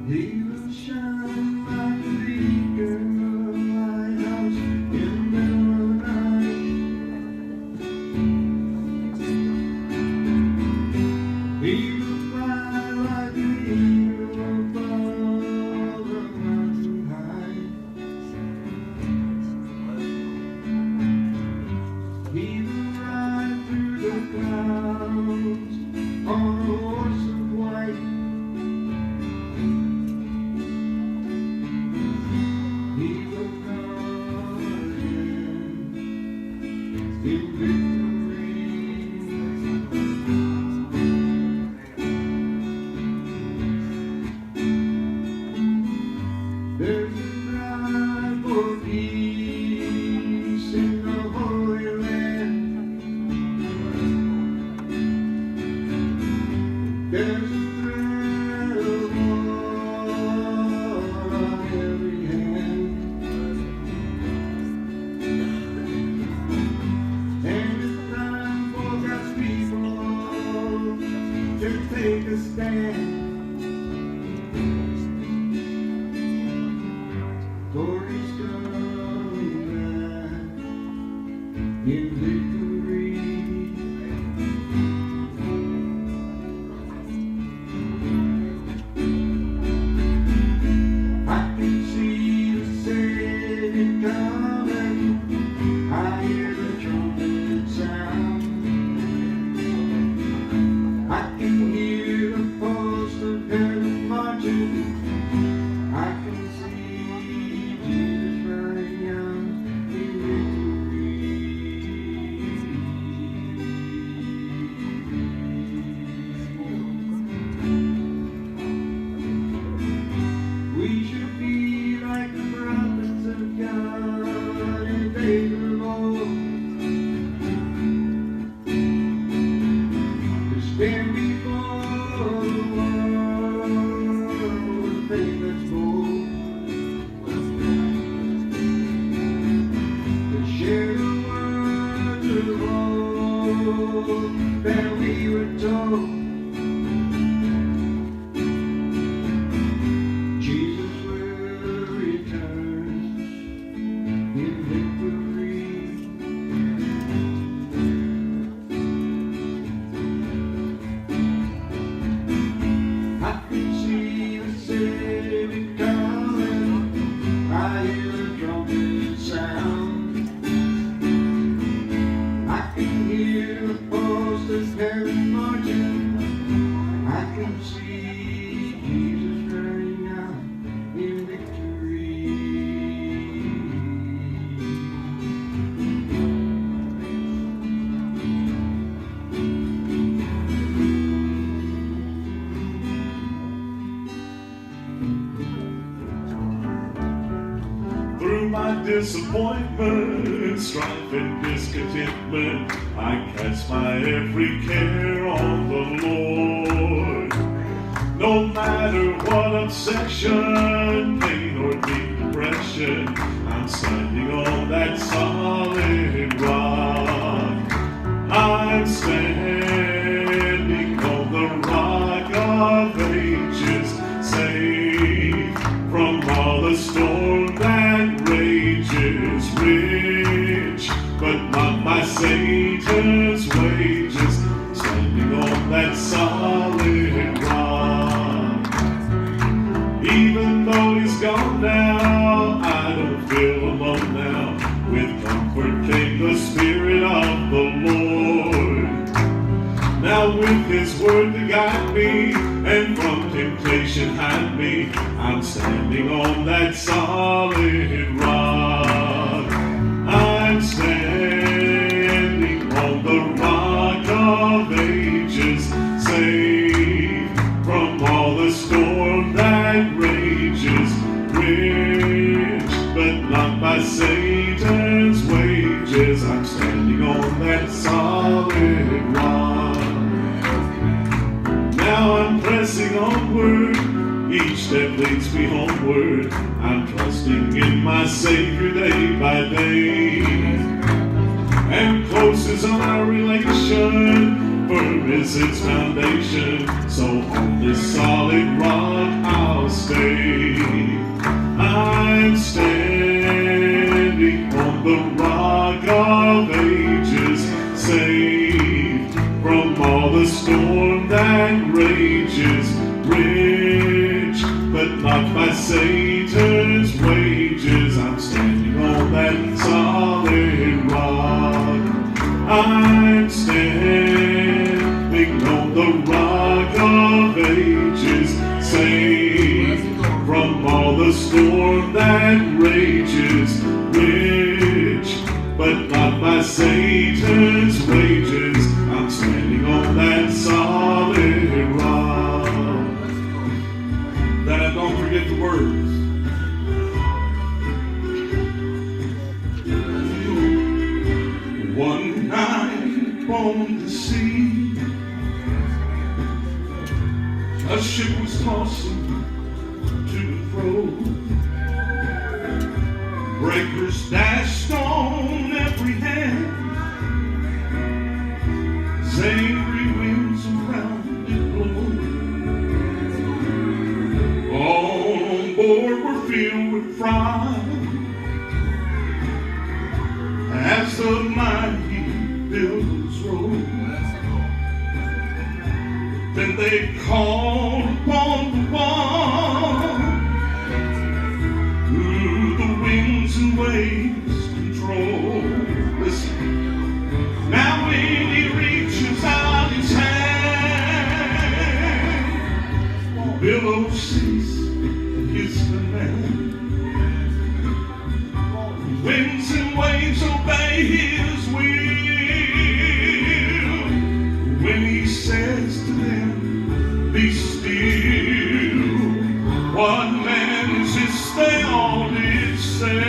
He will shine like a beacon of a lighthouse in the middle of the night. He will fly like an eagle above the mountain high. He will ride through the clouds on a horse of white. He will come again in victory. There's a cry for peace in the Holy Land. There's a threat of war on every hand. And it's time for God's people to take a stand. For He's coming back in victory. I can see the Savior coming. I hear the trumpet sound. I can hear the host of heaven marching. I can see Jesus riding out in victory. We should be like the prophets of God in days of old, to stand before the world with faith that's bold, to share the words of hope that we were told. Jesus will return in victory. I can see the Savior coming. I hear the trumpet sound. I can hear the host of heaven marching. I can see Jesus riding out in victory. Through my disappointment, strife and discontentment, I cast my every care on the Lord. No matter what obsession, pain or deep depression, I'm standing on that solid rock. I'm standing on the rock of ages, safe from all the storm that rages, rich, but not by Satan's wages, standing on that solid rock. Even though he's gone now, I don't feel alone now. With comfort came the Spirit of the Lord. Now with His word to guide me, and from temptation hide me, I'm standing on that solid rock. I'm standing on the rock of ages, safe from all the storm that rages, rich, but not by Satan's wages. I'm standing on that solid rock. Now I'm pressing onward, each step leads me homeward. I'm trusting in my Savior day by day. And close is our relation, firm is its foundation. So on this solid rock I'll stay. rages, rich, but not by Satan's wages. I'm standing on that solid rock. I'm standing on the rock of ages, safe from all the storm that rages, rich, but not by Satan's wages. I'm standing on that solid rock. That I don't forget the words. One night on the sea, a ship was tossing to and fro. Breakers dashed on every hand, as angry winds around it blow. All on board were filled with fright as the mighty billows roll. Then they called upon the one who the winds and waves control. Listen. Now when he reaches out his hand, billows cease at his command. Winds and waves obey his will when he says to them, be still. What man is this they all did say,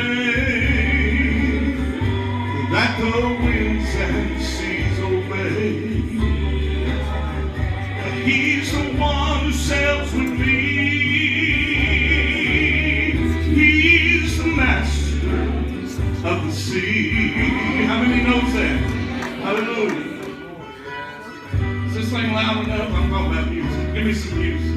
that the winds and seas obey? He's the one who sails with me. He's the master of the sea. How many knows that? Hallelujah. Is this thing loud enough? I'm talking about music. Give me some music.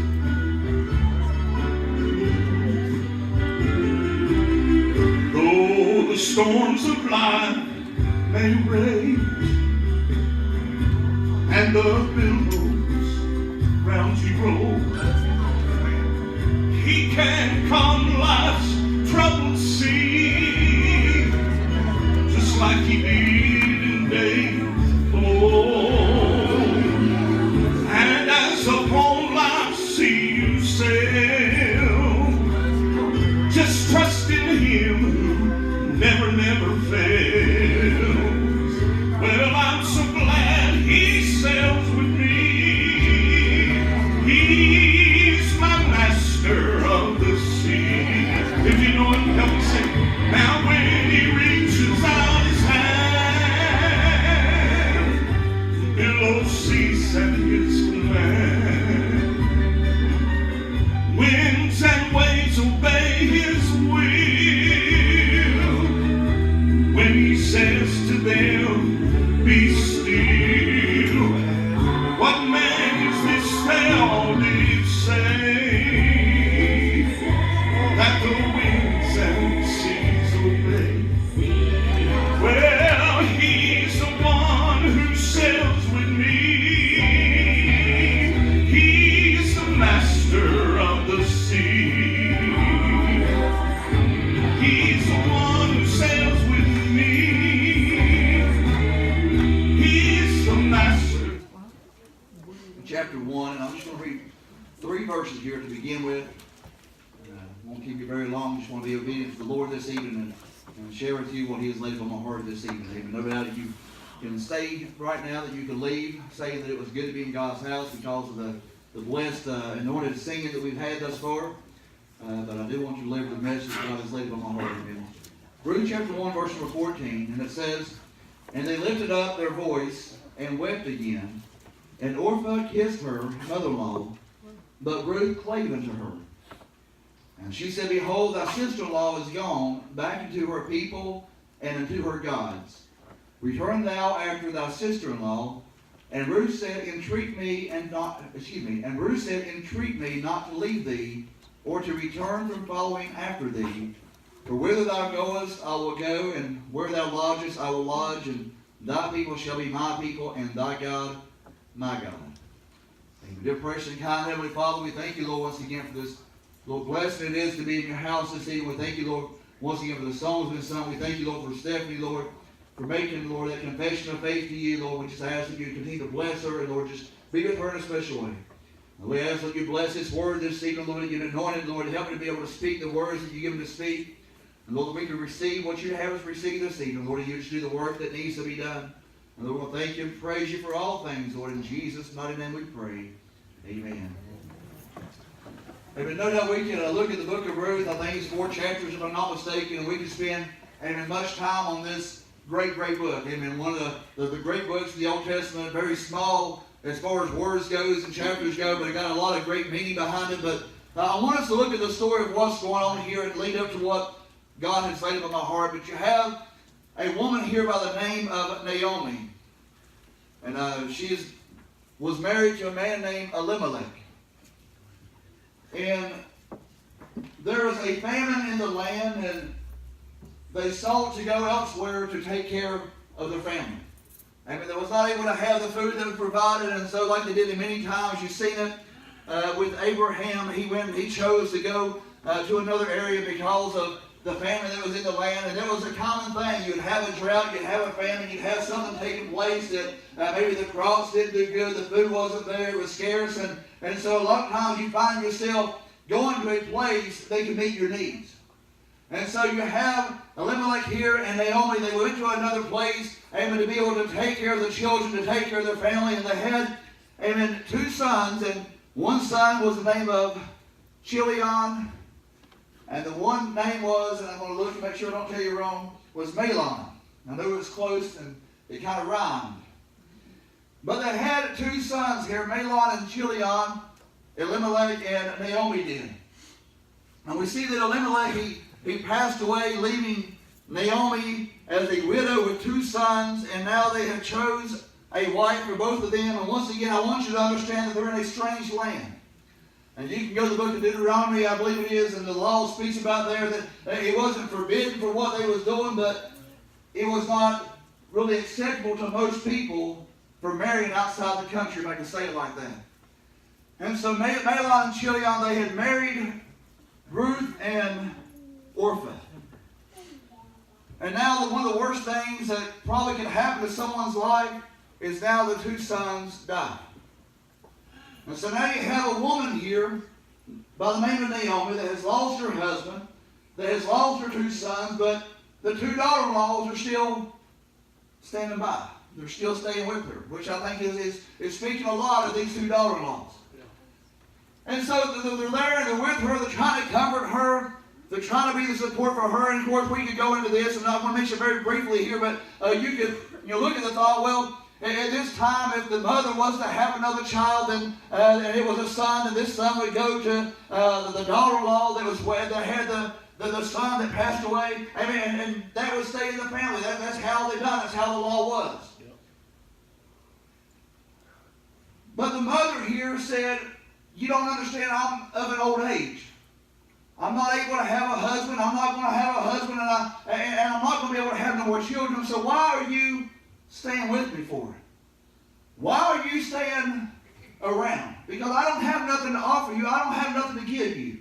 Though the storms of life may rage and the billows round you roll, he can calm life's troubled sea, just like he did in days of old. And as upon life's sea you sail, just trust in him who never, never fails. Well, I'm so glad he sails with me. He's my master of the sea. If you know him, help me sing. Now when he reaches out his hand, billows cease at his command. Winds and waves obey his will when he says to them, be still. What man is this they all did say, that the winds and seas obey? Well, he's the one who sails with me. He's the master of the sea. He's the one who sails with me. He's the master. Chapter 1, and I'm just going to read 3 verses here to begin with. Won't keep you very long. Just want to be obedient to the Lord this evening and share with you what he has laid on my heart this evening. Amen. No doubt that you can stay right now, that you can leave saying that it was good to be in God's house because of the blessed, anointed singing that we've had thus far. But I do want you to deliver the message that God has laid on my heart. Amen. Ruth chapter 1, verse number 14, and it says, and they lifted up their voice and wept again. And Orpah kissed her mother-in-law, but Ruth clave unto her. And she said, behold, thy sister-in-law is gone back into her people and into her gods. Return thou after thy sister-in-law. And Ruth said, entreat me not to leave thee, or to return from following after thee. For whither thou goest, I will go, and where thou lodgest, I will lodge, and thy people shall be my people, and thy God, my God. Dear precious and kind Heavenly Father, we thank you, Lord, once again for this. Lord, blessed it is to be in your house this evening. We thank you, Lord, once again for the songs been sung. We thank you, Lord, for Stephanie, Lord, for making, Lord, that confession of faith to you, Lord. We just ask that you continue to bless her and, Lord, just be with her in a special way. And we ask that you bless this word this evening, Lord, that you anoint it, Lord, to help me to be able to speak the words that you give me to speak. And Lord, that we can receive what you have us receive this evening. Lord, you just do the work that needs to be done. And Lord, we'll thank you and praise you for all things, Lord. In Jesus' mighty name we pray. Amen. Amen. No doubt we can look at the book of Ruth. I think it's 4 chapters, if I'm not mistaken, and we can spend much time on this great book. Amen. One of the great books of the Old Testament, very small as far as words goes and chapters go, but it got a lot of great meaning behind it. But I want us to look at the story of what's going on here and lead up to what God has laid upon my heart. But you have a woman here by the name of Naomi. And she was married to a man named Elimelech. And there was a famine in the land, and they sought to go elsewhere to take care of their family. I mean, they was not able to have the food that was provided, and so like they did in many times, you've seen it with Abraham. He chose to go to another area because of the famine that was in the land, and it was a common thing. You'd have a drought, you'd have a famine, you'd have something taking place that maybe the crops didn't do good, the food wasn't there, it was scarce, and so a lot of times you find yourself going to a place they can meet your needs. And so you have Elimelech here and Naomi. They went to another place, amen, to be able to take care of the children, to take care of their family, and they had, amen, 2 sons, and one son was the name of Chilion, and the one name was, and I'm going to look to make sure I don't tell you wrong, was Mahlon. I knew it was close, and it kind of rhymed. But they had 2 sons here, Mahlon and Chilion, Elimelech and Naomi did. And we see that Elimelech, he passed away, leaving Naomi as a widow with 2 sons, and now they have chose a wife for both of them. And once again, I want you to understand that they're in a strange land. And you can go to the book of Deuteronomy, I believe it is, and the law speaks about there that it wasn't forbidden for what they was doing, but it was not really acceptable to most people for marrying outside the country, if I can say it like that. And so Mahlon and Chilion, they had married Ruth and Orpah. And now one of the worst things that probably could happen to someone's life is now the 2 sons die. And so now you have a woman here by the name of Naomi that has lost her husband, that has lost her 2 sons, but the 2 daughter-in-laws are still standing by. They're still staying with her, which I think is speaking a lot of these 2 daughter-in-laws. And so they're there and they're with her, they're trying to comfort her, they're trying to be the support for her. And of course we could go into this, and I want to mention very briefly here, but you could look at the thought, well, at this time, if the mother was to have another child, then and it was a son, and this son would go to the daughter-in-law that had the son that passed away. And that would stay in the family. That's how they done. That's how the law was. Yep. But the mother here said, "You don't understand. I'm of an old age. I'm not able to have a husband. I'm not going to have a husband, and I'm not going to be able to have no more children. So why are you staying with me for it? Why are you staying around? Because I don't have nothing to offer you. I don't have nothing to give you."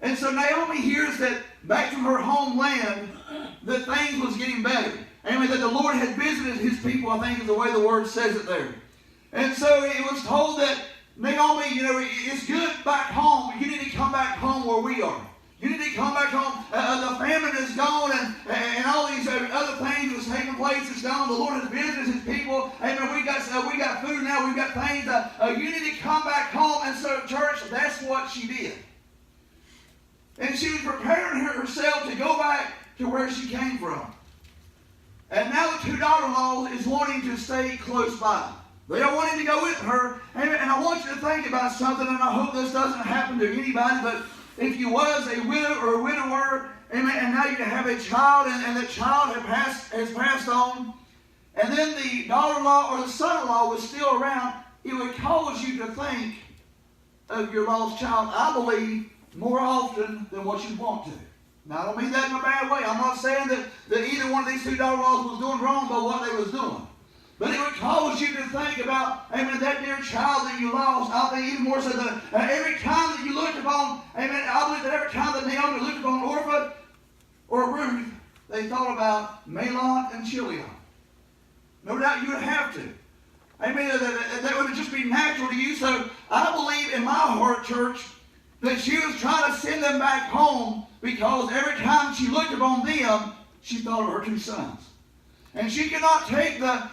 And so Naomi hears that back from her homeland that things was getting better. Amen. That the Lord had visited his people, I think is the way the word says it there. And so it was told that Naomi, it's good back home, but you need to come back home where we are. You need to come back home. The famine is gone, and all these other things that's taking place is gone. The Lord has visited his people. Amen. We got food now. We've got things. You need to come back home. And so, church, that's what she did. And she was preparing herself to go back to where she came from. And now the 2 daughter-in-laws is wanting to stay close by. They are wanting to go with her. Amen. And I want you to think about something, and I hope this doesn't happen to anybody, but if you was a widow or a widower, amen, and now you have a child, and the child has passed on, and then the daughter-in-law or the son-in-law was still around, it would cause you to think of your lost child, I believe, more often than what you want to. Now, I don't mean that in a bad way. I'm not saying that either one of these 2 daughter-in-laws was doing wrong by what they was doing. But it would cause you to think about, amen, that dear child that you lost. I think even more so that every time that you looked upon, amen, I believe that every time that Naomi looked upon Orpah or Ruth, they thought about Mahlon and Chilion. No doubt you would have to. Amen, that would just be natural to you. So I believe in my heart, church, that she was trying to send them back home because every time she looked upon them, she thought of her two sons. And she could not take all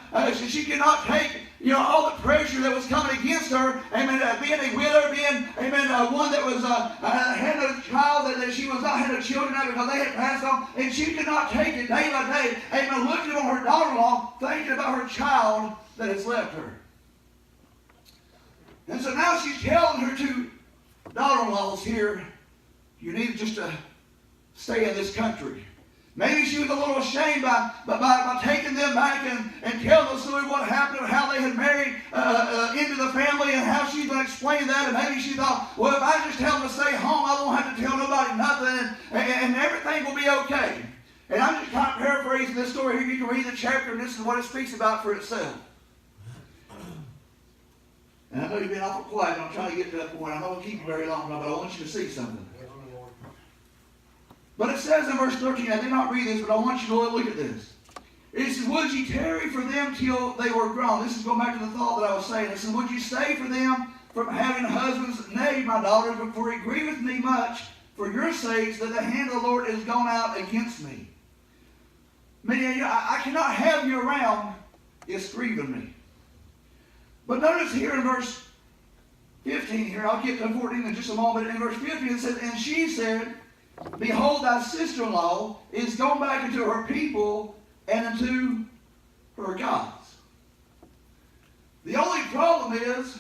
the pressure that was coming against her, amen, being a widow, being, amen, one that was, had a child that she was not, had no children of because they had passed on, and she could not take it day by day, amen, looking on her daughter-in-law, thinking about her child that has left her. And so now she's telling her two daughter-in-laws here, you need just to stay in this country. Maybe she was a little ashamed by taking them back and telling the story of what happened and how they had married into the family and how she's going to explain that. And maybe she thought, well, if I just tell them to stay home, I won't have to tell nobody nothing and everything will be okay. And I'm just kind of paraphrasing this story here. You can read the chapter and this is what it speaks about for itself. And I know you've been awful quiet, and I'm trying to get to that point. I don't want to keep you very long, but I want you to see something. But it says in verse 13, I did not read this, but I want you to look at this. It says, would ye tarry for them till they were grown? This is going back to the thought that I was saying. It says, would you stay for them from having husbands? Nay, my daughters, but for it grieveth me much for your sakes that the hand of the Lord is gone out against me. Meaning, I cannot have you around. It's grieving me. But notice here in verse 15 here, I'll get to 14 in just a moment. In verse 15 it says, and she said, behold, thy sister-in-law is gone back into her people and into her gods. The only problem is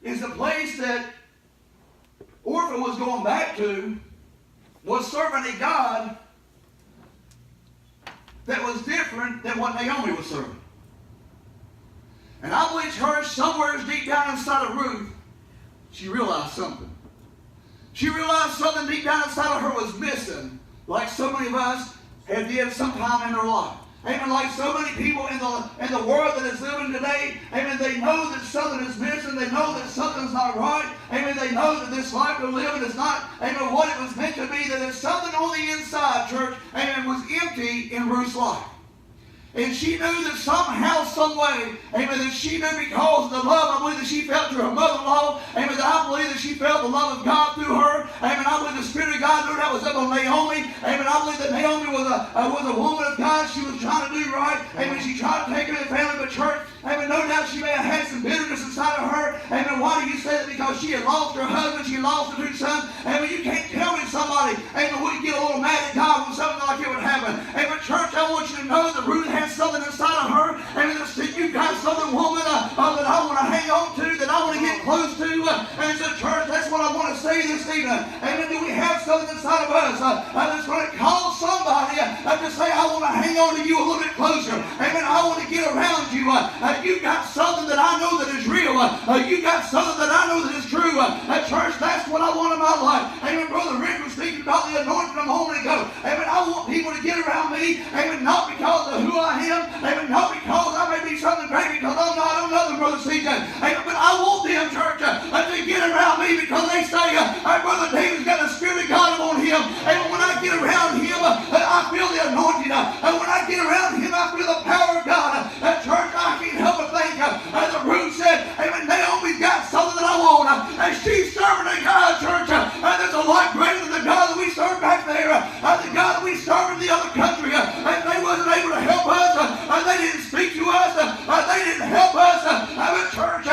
the place that Orpah was going back to was serving a God that was different than what Naomi was serving. And I believe her somewhere deep down inside of Ruth, she realized something. She realized something deep down inside of her was missing, like so many of us have did sometime in their life. Amen. Like so many people in the world that is living today, amen, they know that something is missing. They know that something's not right. Amen. They know that this life we're living is not, amen, what it was meant to be. That there's something on the inside, church, amen, was empty in Ruth's life. And she knew that somehow, some way, amen, that she knew because of the love, I believe that she felt to her mother-in-law, amen, that I believe that she felt the love of God through her, amen, I believe the Spirit of God knew that was up on Naomi, amen, I believe that Naomi was a woman of God. She was trying to do right, amen, she tried to take care of the family, but church, amen, no doubt she may have had some bitterness inside of her, amen, why do you say that? Because she had lost her husband, she lost her two sons, amen, you can't tell me somebody, amen, would get a little mad at God when something like it would happen, amen, church, I want you to know that Ruth has something inside of her, and you've got something, woman, that I want to hang on to, that I want to get close to, and so church, that's what I want to say this evening. Amen. Do we have something inside of us that's going to cause somebody to say, I want to hang on to you a little bit closer. Amen. I want to get around you. You've got something that I know that is real. You've got something that I know that is true. Church, that's what I want in my life. Amen. Brother Rick was speaking about the anointing a moment ago. Amen. I want people to get around me. Amen. Not because of who I am. Amen. Not because I may be something great, because I'm not another, Brother CJ. Amen. But I want them, church, to get around me because they say, Brother David's got the Spirit of God on him. And when I get around him, I feel the anointing. And when I get around him, I feel the power of God. Church, I can't help but think, as the root said, amen, Naomi's got something that I want. And she's serving a God, church, that's a lot greater than the God that we serve back there. The God that we serve in the other country. And they wasn't able to help us. They didn't speak to us. They didn't help us. But church,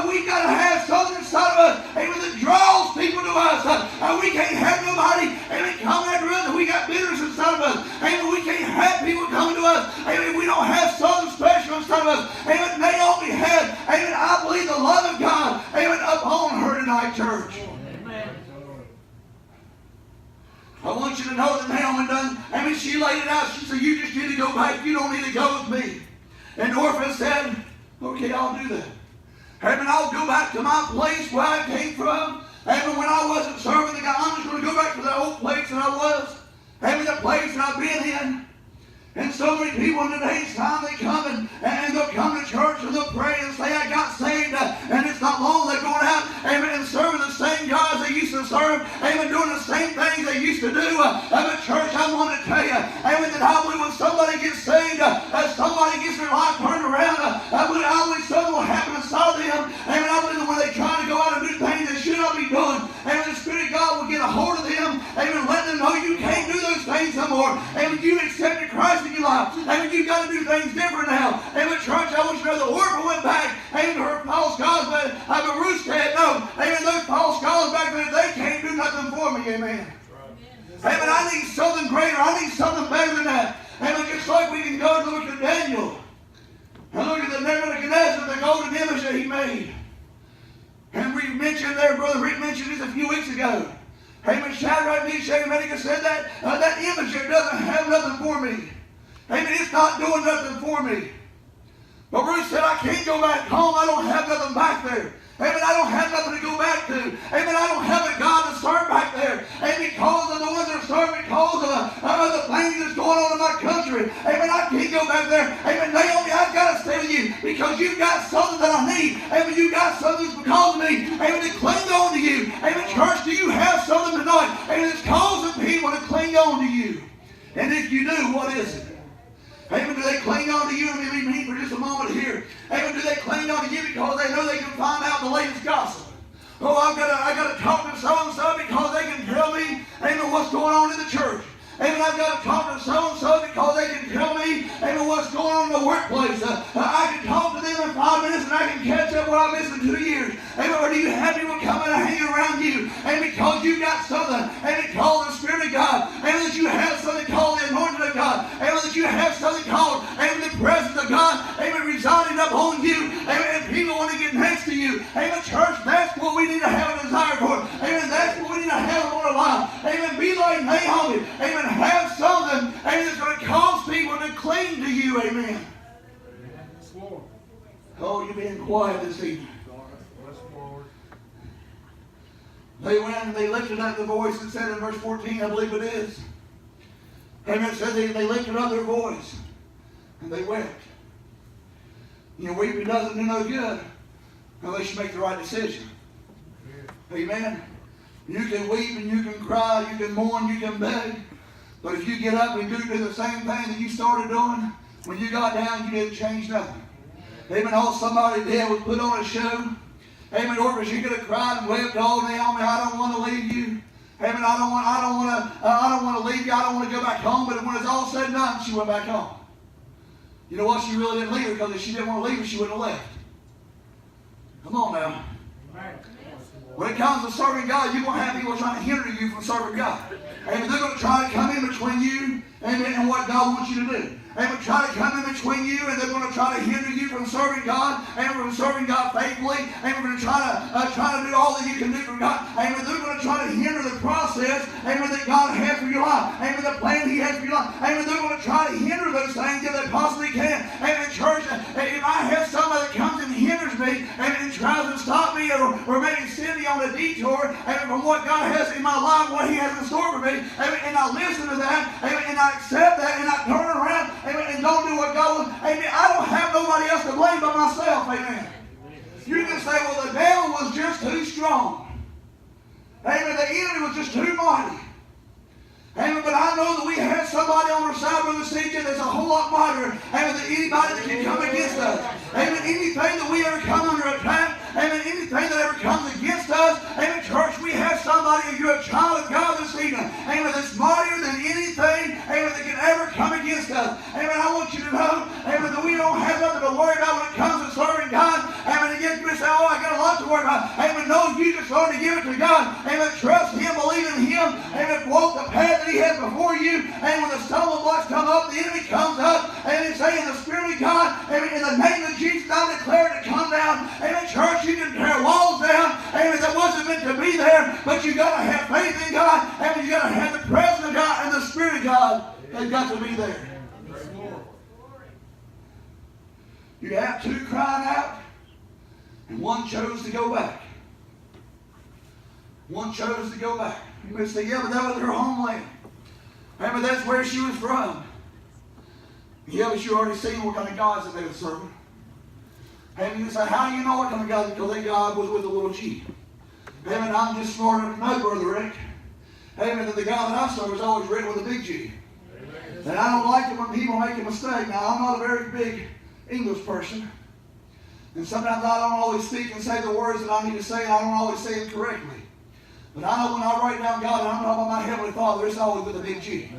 we got to have something inside of us, amen, that draws people to us. We can't have nobody, amen, coming after us. We got bitterness inside of us. Amen, we can't have people coming to us. Amen, we don't have something special inside of us. Amen, Naomi had, amen, I believe the love of God, amen, upon her tonight, church. Amen. I want you to know that Naomi done, amen, she laid it out. She said, you just need to go back. You don't need to go with me. And Orpah said, okay, I'll do that. Amen, I'll go back to my place where I came from. Amen, when I wasn't serving the God, I'm just going to go back to the old place that I was. Amen, the place that I've been in. And so many people in today's time, they come and they'll come to church and they'll pray and say, I got saved, and it's not long they're going out, amen, and serving the same gods they used to serve, amen, doing the same things they used to do. But church, I want to tell you, amen, that I believe when somebody gets saved, somebody gets their life turned around, I believe something will happen inside them, amen. I believe that when they try to go out and do things they should not be doing, amen, the Spirit of God will get a hold of them, amen, let them know you can't do those things no more, amen, you accepted Christ in your life, amen, you've got to do things different now, amen. Church, I want you to know the Orphan went back, amen, to her false gods, but Ruth said, no, amen, those false gods back then, they can't do nothing for me, amen. Amen, I need something greater, I need something better than that. Amen, just like we can go and look at Daniel, and look at the Nebuchadnezzar, the golden image that he made. And we mentioned there, Brother Rick mentioned this a few weeks ago. Amen, Shadrach, Meshach, and Abednego said that, that image there doesn't have nothing for me. Amen, it's not doing nothing for me. But Ruth said, I can't go back home, I don't have nothing back there. Amen, I don't have nothing to go back to. Amen, I don't have a God to serve back there. And because of the ones that are serving, because of the things that's going on in my country, amen, I can't go back there. Amen, Naomi, I've got to stay with you because you've got something that I need. Amen, you've got something that's because of me. Amen, to cling on to you. Amen, church, do you have something tonight? Amen, it's causing people to cling on to you. And if you do, what is it? Amen, do they cling on to you? Let me leave me for just a moment here. Amen, do they cling on to you because they know they can find out the latest gossip? Oh, I got to talk to so-and-so because they can tell me, amen, what's going on in the church. Amen, I've got to talk to so-and-so because they can tell me, amen, what's going on in the workplace. I can talk to them in 5 minutes and I can catch up what I missed in 2 years. Amen, or do you have people coming and hanging around you? And because you got something, amen, called the Spirit of God, amen, that you have something called the anointing of God, amen, that you have something called, amen, the presence of God, amen, residing upon you, amen, and people want to get next to you. Amen, church, that's what we need to have a desire for. Amen, that's what we need to have on our life. Amen, be like Naomi. Amen, have something, amen, that's going to cause people to cling to you, amen. Oh, you're being quiet this evening. They went and they lifted up the voice and said in verse 14, I believe it is. Amen, it says they lifted up their voice and they wept. You know, weeping doesn't do no good unless you make the right decision. Amen. You can weep and you can cry, you can mourn, you can beg. But if you get up and do the same thing that you started doing, when you got down, you didn't change nothing. Amen. All somebody did was put on a show. Amen. Or you could have cried and wept all day on me. I don't want to leave you. Amen. I don't want to leave you. I don't want to go back home. But when it's all said and done, she went back home. You know what? She really didn't leave her because if she didn't want to leave her, she wouldn't have left. Come on now. When it comes to serving God, you're going to have people trying to hinder you from serving God. Amen. They're going to try to come in between you and what God wants you to do. Amen. Try to come in between you, and they're going to try to hinder you from serving God, and from serving God faithfully. And we're going to try to do all that you can do for God. Amen. They're going to try to hinder the process, amen, that God has for your life. Amen. The plan He has for your life. Amen. They're going to try to hinder those things if they possibly can. Amen. Church, if I have somebody that comes and hinders me, amen, and tries to stop me or maybe send me on a detour, amen, from what God has in my life, what He has in store for me, amen, and I listen to that, amen, and I accept that, and I turn around, amen, and don't do what God wants, amen, I don't have nobody else to blame but myself, amen. You can say, well, the devil was just too strong. Amen, the enemy was just too mighty. Amen, but I know that we have somebody on our side, Brother CJ, that's a whole lot mightier, amen, than anybody that can come against us. Amen, anything that we ever come under attack, amen, anything that ever comes against us, amen, church, we have somebody, if you're a child of God this evening, amen, that's mightier than anything, amen, that can ever come against us. Amen, I want you to know, amen, that we don't have nothing to worry about when it comes to serving God. Amen, again, you say, oh, I got a lot to worry about. Amen, no, you just learn to give it to God. Amen, trust Him, believe in Him. Amen, walk the path that He has before you. And when the stumbling blocks come up, the enemy comes up. Amen, say in the Spirit of God, amen, in the name of Jesus, I declare it to come down. Amen, church, you can tear walls down. Amen, that wasn't meant to be there, but you got to have faith in God. Amen, you got to have the presence of God and the Spirit of God. They've got to be there. You have two crying out, and one chose to go back. One chose to go back. You may say, yeah, but that was her homeland. Remember, that's where she was from. Yeah, but you already seen what kind of gods that they were serving. And you say, how do you know what kind of God? Because that God was with a little G. Amen. I'm just smart enough to know, Brother Rick. Amen. That the God that I serve is always written with a big G. Amen. And I don't like it when people make a mistake. Now, I'm not a very big English person. And sometimes I don't always speak and say the words that I need to say, and I don't always say them correctly. But I know when I write down God and I'm talking about my Heavenly Father, it's always with a big G.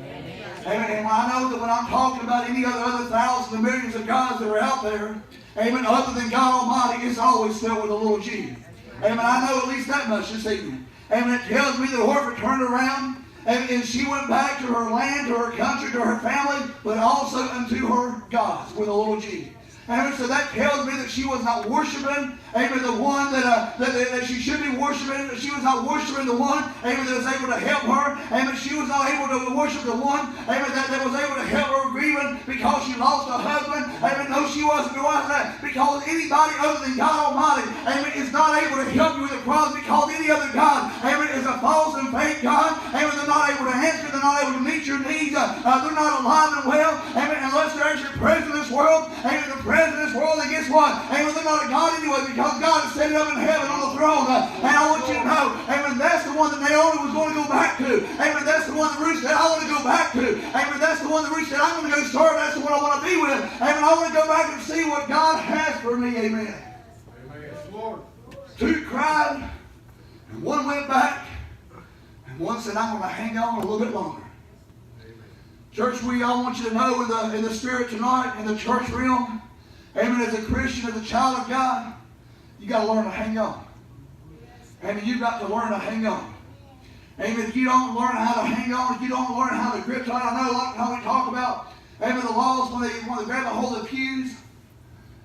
Amen. And I know that when I'm talking about any other thousands and millions of gods that are out there, amen, other than God Almighty, it's always spelled with a little G. Amen. I know at least that much this evening. Amen. It tells me that Orpah turned around and she went back to her land, to her country, to her family, but also unto her gods with a little G. Amen. So that tells me that she was not worshiping, amen, the one that she should be worshiping. She was not worshiping the one, amen, that was able to help her. Amen. She was not able to worship the one, amen, that was able to help her grieving because she lost her husband. Amen. No, she wasn't doing that because anybody other than God Almighty, amen, is not able to help you with the problem because any other God, amen, is a false and fake God. Amen. They're not able to answer. They're not able to meet your needs. They're not alive and well. Amen. Unless they're actually present in this world. Amen. They're present in this world, and guess what? Amen. They're not a God anyway because God is sitting up in heaven on the throne. And I want you to know, amen, that's the one that Naomi was going to go back to. Amen. That's the one that Ruth said, I want to go back to. Amen. That's the one that Ruth said, I'm going to go serve. That's the one I want to be with. Amen. I want to go back and see what God has for me. Amen. Amen. Lord. Two cried, and one went back, and one said, I'm going to hang on a little bit longer. Amen. Church, I want you to know in the spirit tonight, in the church realm, amen, as a Christian, as a child of God, you got to learn to hang on. Amen. You've got to learn to hang on. Amen. If you don't learn how to hang on, if you don't learn how to grip tight, I know a lot of how we talk about, amen, the laws when they grab a hold of the pews,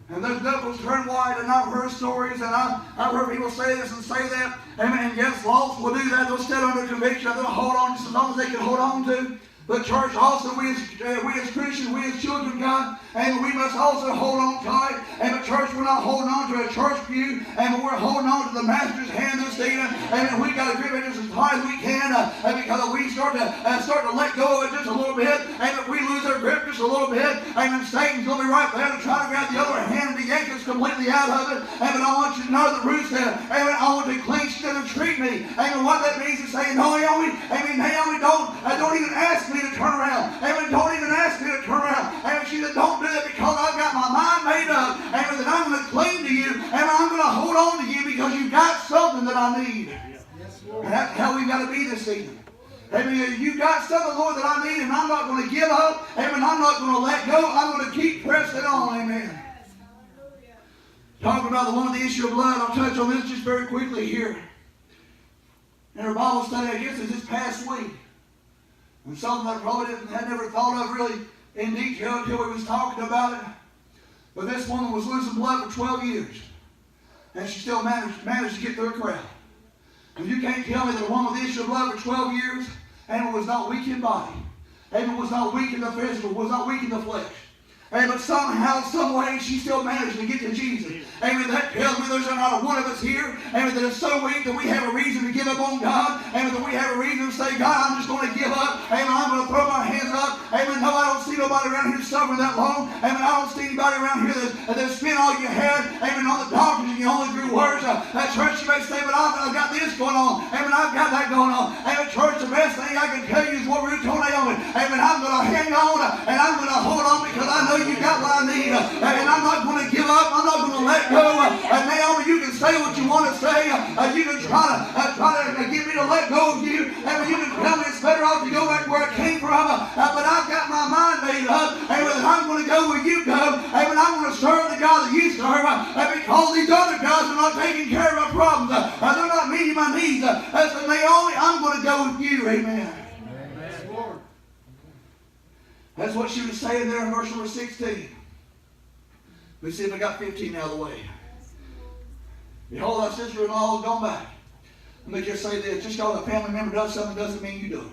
and those knuckles turn white, and I've heard stories, and I've heard people say this and say that. Amen. And yes, laws will do that. They'll stand under conviction. They'll hold on just as long as they can hold on to. But church, also we as Christians, we as children of God, and we must also hold on tight. And the church, we're not holding on to a church pew, and we're holding on to the Master's hand this evening. And we got to grip it just as tight as we can, because if we start to let go of it just a little bit, and if we lose our grip just a little bit, and Satan's going to be right there to try to grab the other hand and to yank us completely out of it. And I want you to know that Ruth said, amen, I want to cling still and treat me. Amen. What that means is saying, no, Naomi, amen, Naomi, don't even ask me to turn around. Amen. Don't even ask me to turn around. Amen. She said, don't do that because I've got my mind made up. Amen. That I'm going to cling to you. And I'm going to hold on to you because you've got something that I need. Yes, Lord. And that's how we've got to be this evening. Amen. You've got something, Lord, that I need, and I'm not going to give up. Amen. I'm not going to let go. I'm going to keep pressing on. Amen. Talking about the one with the issue of blood, I'll touch on this just very quickly here. In our Bible study, I guess it's this past week. And something I probably had never thought of really in detail until we was talking about it. But this woman was losing blood for 12 years. And she still managed to get through a crowd. And you can't tell me that a woman with the issue of blood for 12 years, and it was not weak in body. And it was not weak in the physical, was not weak in the flesh. Amen. But somehow, some way, she still managed to get to Jesus. Amen. That tells me there's not a one of us here, amen, that is so weak that we have a reason to give up on God. Amen. That we have a reason to say, God, I'm just going to give up. Amen. I'm going to throw my hands up. Amen. No, I don't see nobody around here suffering that long. Amen. I don't see anybody around here that spent all you had, amen, on the doctors and you only grew worse. At church, you may say, but I've got this going on. Amen. I've got that going on. Amen. Church, the best thing I can tell you is what Ruth told Naomi. Amen. I'm going to hang on and I'm going to hold on because I know you got what I need. And I'm not going to give up. I'm not going to let go. Naomi, you can say what you want to say. You can try to get me to let go of you. And you can tell me it's better off to go back where I came from. But I've got my mind made up. And I'm going to go where you go. And I'm going to serve the God that you serve. Because these other guys are not taking care of my problems. They're not meeting my needs. So Naomi, I'm going to go with you. Amen. Amen. That's what she was saying there in verse number 16. Let's see if I got 15 out of the way. Behold, thy sister-in-law has gone back. Let me just say this. Just because a family member does something doesn't mean you do it.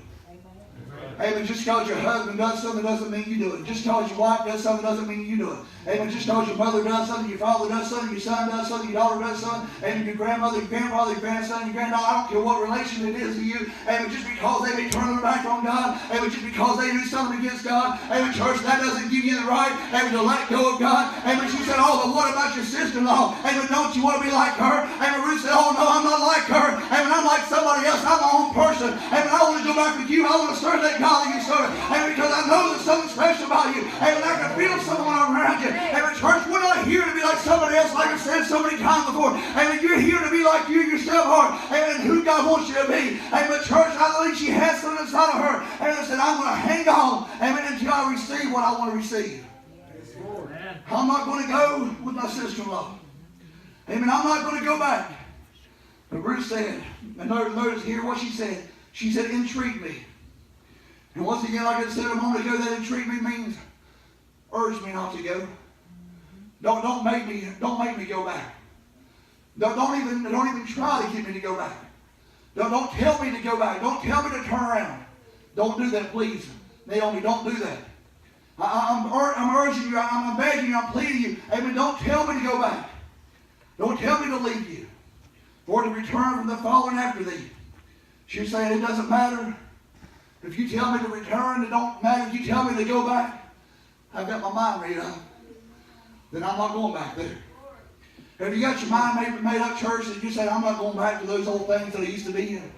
Amen. Just because your husband does something doesn't mean you do it. Just because your wife does something doesn't mean you do it. Amen. Just because your mother does something, your father does something, your son does something, your daughter does something, and your grandmother, your grandfather, your grandson, your granddaughter, I don't care what relation it is to you. Amen. Just because they may turn their back on God, amen, just because they do something against God, amen, church, that doesn't give you the right, amen, to let go of God. Amen. She said, oh, but what about your sister-in-law? Amen. Don't you want to be like her? Amen. Ruth said, oh, no, I'm not like her. Amen. I'm like somebody else. I'm my own person. Amen. I want to go back with you. I want to serve that God that you serve. Amen. Because I know there's something special about you. Amen. I can feel someone around you. Amen. Church, we're not here to be like somebody else, like I said so many times before. Amen. You're here to be like you yourself are. Amen. And who God wants you to be. Amen. Church, I believe she has something inside of her. Amen. I said, I'm going to hang on. Amen. Until I receive what I want to receive. I'm not going to go with my sister-in-law. Amen. I'm not going to go back. But Ruth said, and notice here what she said. She said, entreat me. And once again, like I said a moment ago, that entreat me means urge me not to go. Don't make me go back. Don't even try to get me to go back. Don't tell me to go back. Don't tell me to turn around. Don't do that, please. Naomi, don't do that. I'm urging you, I'm begging you, I'm pleading you. Amen. Don't tell me to go back. Don't tell me to leave you, or to return from the fallen after thee. She's saying it doesn't matter. If you tell me to return, it don't matter. If you tell me to go back, I've got my mind made up. Then I'm not going back there. Have you got your mind made up, church, that you say, I'm not going back to those old things that I used to be in?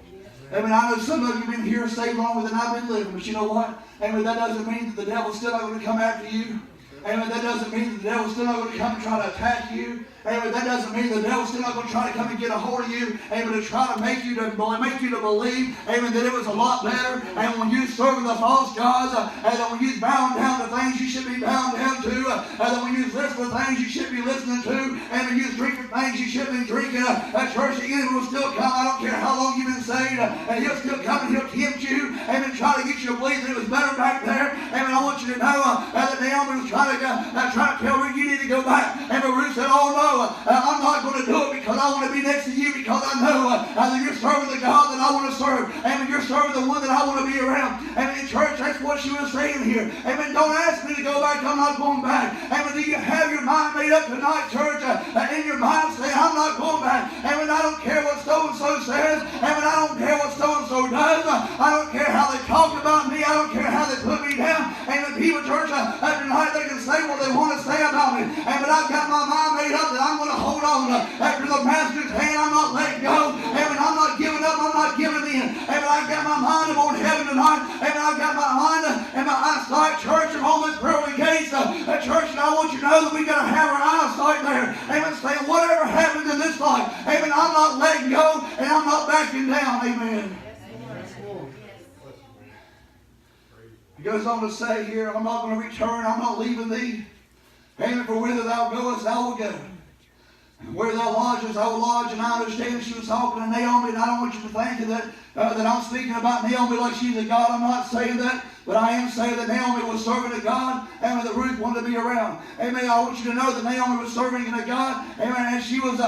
Amen. I know some of you have been here saved longer than I've been living, but you know what? Amen. That doesn't mean that the devil's still not going to come after you. Amen. That doesn't mean that the devil's still not going to come and try to attack you. Amen. That doesn't mean the devil's still not going to try to come and get a hold of you. Amen. To try to make you to believe. Amen. That it was a lot better. And when you serving the false gods, and that when you bowing down to things you should be bowing down to, and that when you listen to things you should be listening to, and when you drinking things you should be drinking, church, the enemy will still come. I don't care how long you've been saved, and he'll still come and he'll tempt you. Amen. Try to get you to believe that it was better back there. Amen. I want you to know that Naomi was trying to tell Ruth, you need to go back. And Ruth said, oh no, I'm not going to do it because I want to be next to you, because I know that you're serving the God that I want to serve. Amen. You're serving the one that I want to be around. Amen. In church, that's what she was saying here. Amen. Don't ask me to go back. I'm not going back. Amen. Do you have your mind made up tonight, church? In your mind saying, I'm not going back. Amen. I don't care what so-and-so says. Amen. I don't care what so-and-so does. I don't care how they talk about me. I don't care how they put me down. Amen. People, church, tonight they can say what they want to say about me. Amen. I've got my mind made up that I'm going to hold on after the master's hand. I'm not letting go. Amen. I'm not giving up. I'm not giving in. Amen. I've got my mind upon heaven tonight. Amen. I've got my mind and my eyesight, church, upon this pearly gates. Church, and I want you to know that we've got to have our eyesight there. Amen. Saying whatever happens in this life, amen, I'm not letting go and I'm not backing down. Amen. He goes on to say here, I'm not going to return. I'm not leaving thee. Amen. For whither thou goest, I will go. And where thou lodgest, I will lodge. And I understand she was talking to Naomi, and I don't want you to think that I'm speaking about Naomi like she's a God. I'm not saying that. But I am saying that Naomi was serving a God, and that Ruth wanted to be around. Amen. I want you to know that Naomi was serving a God, amen, and she was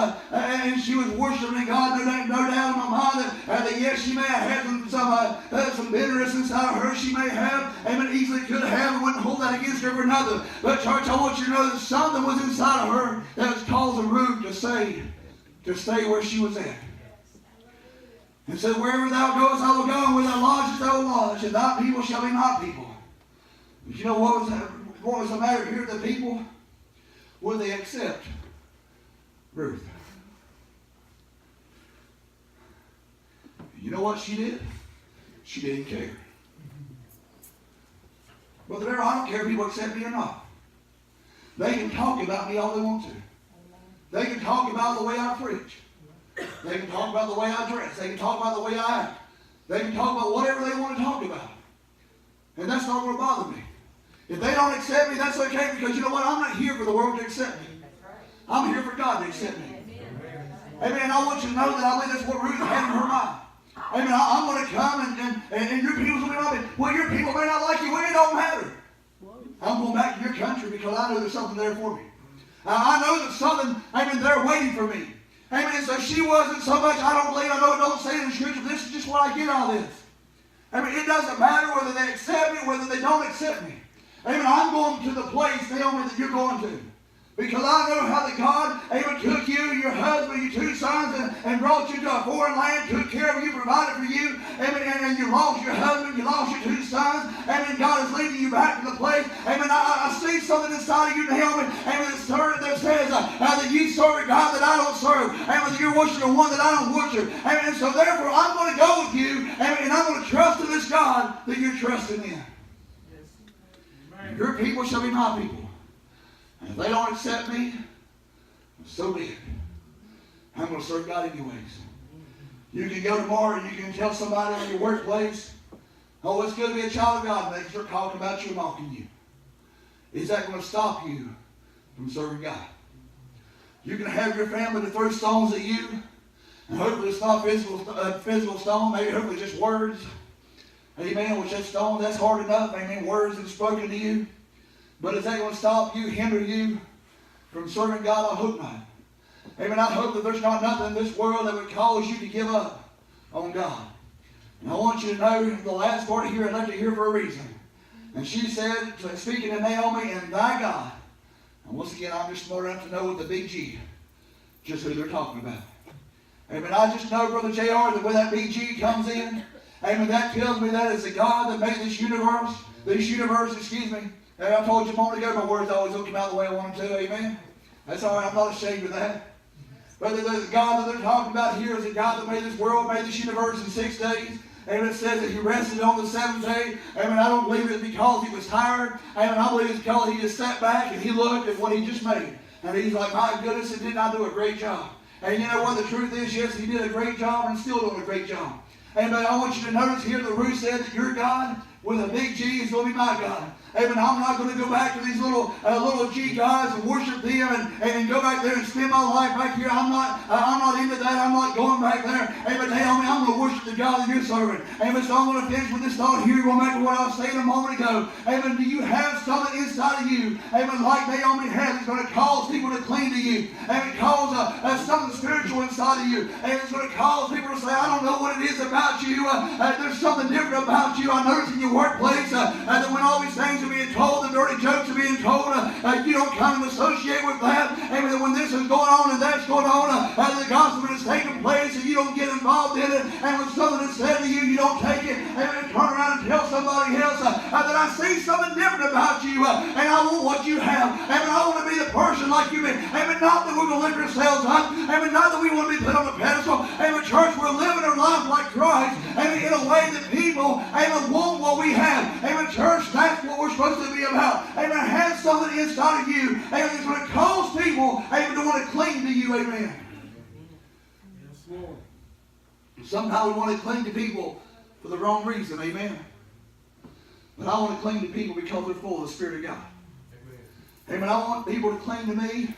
worshiping God. No doubt in my mind that yes, she may have had some bitterness inside of her. She may have, amen, easily could have, and wouldn't hold that against her for nothing. But church, I want you to know that something was inside of her that was causing Ruth to stay where she was at. And said, wherever thou goest, I will go, and where thou lodgest, I will lodge, and thy people shall be my people. But you know what was the matter here? The people, would they accept Ruth? You know what she did? She didn't care. Brother Darrell, I don't care if people accept me or not. They can talk about me all they want to. They can talk about the way I preach. They can talk about the way I dress. They can talk about the way I act. They can talk about whatever they want to talk about. And that's not going to bother me. If they don't accept me, that's okay, because you know what? I'm not here for the world to accept me. I'm here for God to accept me. Amen. And I want you to know that I believe that's what Ruth had in her mind. Amen. I'm going to come and your people will be not me. Well, your people may not like you. Well, it don't matter. I'm going back to your country because I know there's something there for me. I know there's something, amen, there waiting for me. Amen. So she wasn't so much, I don't believe, I know it don't say it in the scripture, but this is just what I get out of this. I mean, it doesn't matter whether they accept me, whether they don't accept me. Amen. I'm going to the place, Naomi, that you're going to. Because I know how that God, amen, took you, your husband, your two sons, and brought you to a foreign land, took care of you, provided for you, amen, and you lost your husband, you lost your two sons, amen, God is leading you back to the place, amen. I see something inside of you, Naomi, amen, that says that you serve a God that I don't serve, amen, that you're worshiping one that I don't worship, amen, and so therefore I'm going to go with you, amen, and I'm going to trust in this God that you're trusting in. Your people shall be my people. And if they don't accept me, so be it. I'm going to serve God anyways. You can go tomorrow and you can tell somebody in your workplace, oh, it's good to be a child of God, and they start talking about you and mocking you. Is that going to stop you from serving God? You can have your family to throw stones at you, and hopefully it's not physical stone, maybe hopefully just words. Amen. Which that stone, that's hard enough. Amen. Words that are spoken to you. But is that going to stop you, hinder you from serving God? I hope not. Amen. I hope that there's not nothing in this world that would cause you to give up on God. And I want you to know the last part here, I'd like to hear for a reason. And she said, speaking to Naomi, and thy God. And once again, I'm just smart enough to know with the big G, just who they're talking about. Amen. I just know, Brother JR, that when that big G comes in, amen, that tells me that is the God that made this universe, And I told you a moment ago, my words always don't come out the way I want them to, amen? That's all right, I'm not ashamed of that. But the God that they're talking about here is the God that made this world, made this universe in 6 days. Amen. It says that he rested on the seventh day. Amen. I don't believe it's because he was tired. Amen. I believe it's because he just sat back and he looked at what he just made. And he's like, my goodness, and didn't I do a great job? And you know what the truth is? Yes, he did a great job and still doing a great job. Amen. I want you to notice here that Ruth said that your God with a big G is going to be my God. Amen. I'm not going to go back to these little G gods and worship them and go back there and spend my life back here. I'm not into that. I'm not going back there. Amen. Naomi, I'm going to worship the God that you're serving. Amen. So I'm going to finish with this thought here, going back to what I was saying a moment ago. Amen. Do you have something inside of you? Amen. Like Naomi has, it's going to cause people to cling to you. Amen. Cause something spiritual inside of you. And it's going to cause people to say, I don't know what it is about you. There's something different about you. I noticed in your workplace that when all these things are being told, the dirty jokes are being told, you don't kind of associate with that. Amen. When this is going on and that's going on, the gospel is taking place and you don't get involved in it. And when something is said to you, you don't take it. Amen. Turn around and tell somebody else that I see something different about you and I want what you have. Amen. I want to be the person like you. Amen. Not that we're going to lift ourselves up. Amen. Not that we want to be put on a pedestal. Amen. Church, we're living our life like Christ. Amen. In a way that people, amen, want what we have. Amen. Church, that's what we're supposed to be about. Amen. Have something inside of you. Amen. It's going to cause people, amen, to want to cling to you. Amen. Yes, Lord. Somehow we want to cling to people for the wrong reason. Amen. But I want to cling to people because they're full of the Spirit of God. Amen. Amen. I want people to cling to me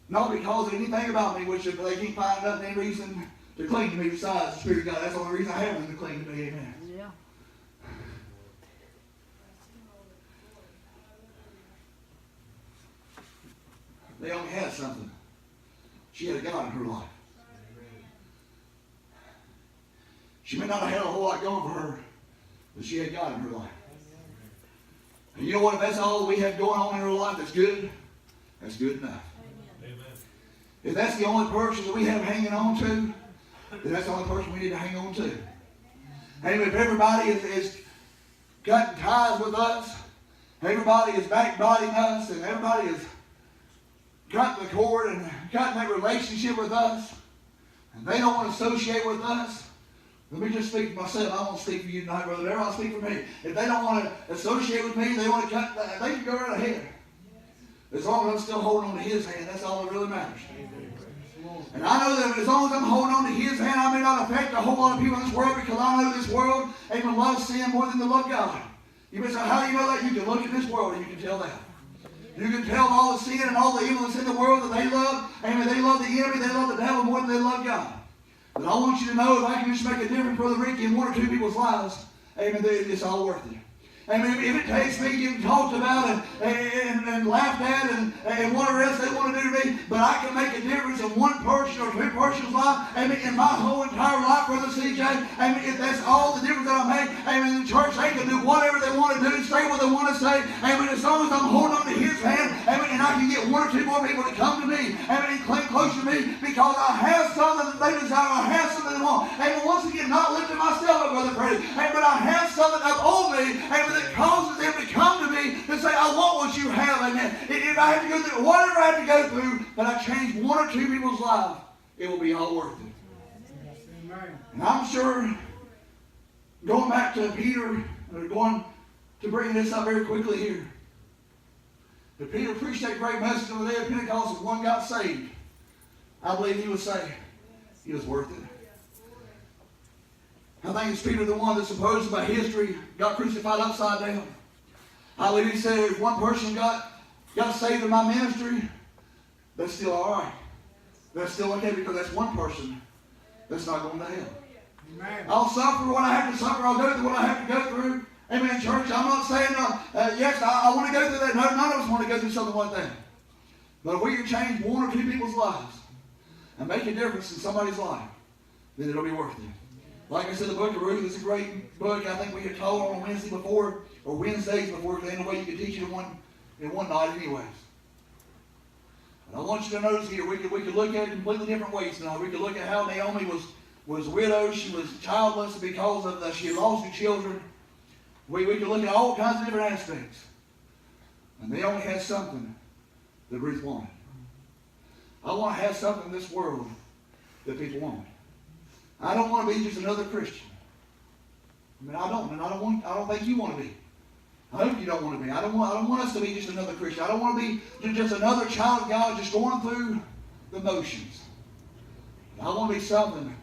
not because of anything about me, which if they can't find nothing, any reason to cling to me besides the Spirit of God. That's the only reason I have them to cling to me. Amen. Yeah. Naomi had something. She had a God in her life. She may not have had a whole lot going for her, but she had God in her life. And you know what? If that's all we have going on in her life that's good enough. Amen. If that's the only person that we have hanging on to, then that's the only person we need to hang on to. And if everybody is cutting ties with us, everybody is backbiting us, and everybody is cutting the cord and cutting that relationship with us, and they don't want to associate with us, let me just speak for myself. I won't speak for you tonight, brother. Everyone speak for me. If they don't want to associate with me, they want to cut, they can go right ahead. As long as I'm still holding on to his hand, that's all that really matters. And I know that as long as I'm holding on to his hand, I may not affect a whole lot of people in this world because I know this world even loves sin more than they love God. You may say, how do you know that? You can look at this world and you can tell that. You can tell all the sin and all the evil that's in the world that they love. Amen. They love the enemy. They love the devil more than they love God. But I want you to know if I can just make a difference, Brother Ricky, in one or two people's lives, amen, it's all worth it. Amen. If it takes me getting talked about and laughed at and whatever else they want to do to me, but I can make a difference in one person or two person's life, amen, in my whole entire life, Brother C. PJ. Amen. If that's all the difference that I make, amen, the church, they can do whatever they want to do, say what they want to say. Amen. As long as I'm holding on to his hand, amen, and I can get one or two more people to come to me, amen, and cling close to me because I have something that they desire, I have something they want. Amen. Once again, not lifting myself up, Brother Freddie, amen, but I have something up on me, amen, that causes them to come to me and say, I want what you have, amen. If I have to go through whatever I have to go through, but I change one or two people's lives, it will be all worth it. And I'm sure, going back to Peter, or going to bring this up very quickly here, that Peter preached that great message on the day of Pentecost and one got saved. I believe he would say it was worth it. I think it's Peter the one that supposed by history got crucified upside down. I believe he said if one person got saved in my ministry, that's still all right. That's still okay because that's one person that's not going to hell. Amen. I'll suffer what I have to suffer. I'll go through what I have to go through. Amen, church. I'm not saying, yes, I want to go through that. No, none of us want to go through something like that. But if we can change one or two people's lives and make a difference in somebody's life, then it'll be worth it. Like I said, the book of Ruth is a great book. I think we had taught on Wednesday before, or Wednesdays before, because ain't no way you could teach it in one night anyways. But I want you to notice here, we could look at it completely different ways now. We could look at how Naomi was widowed. She was childless because of she lost her children. We could look at all kinds of different aspects. And Naomi had something that Ruth wanted. I want to have something in this world that people want. I don't want to be just another Christian. I mean, I don't, and I don't think you want to be. I hope you don't want to be. I don't want us to be just another Christian. I don't want to be just another child of God just going through the motions. I want to be something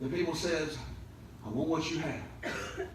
that people says, I want what you have.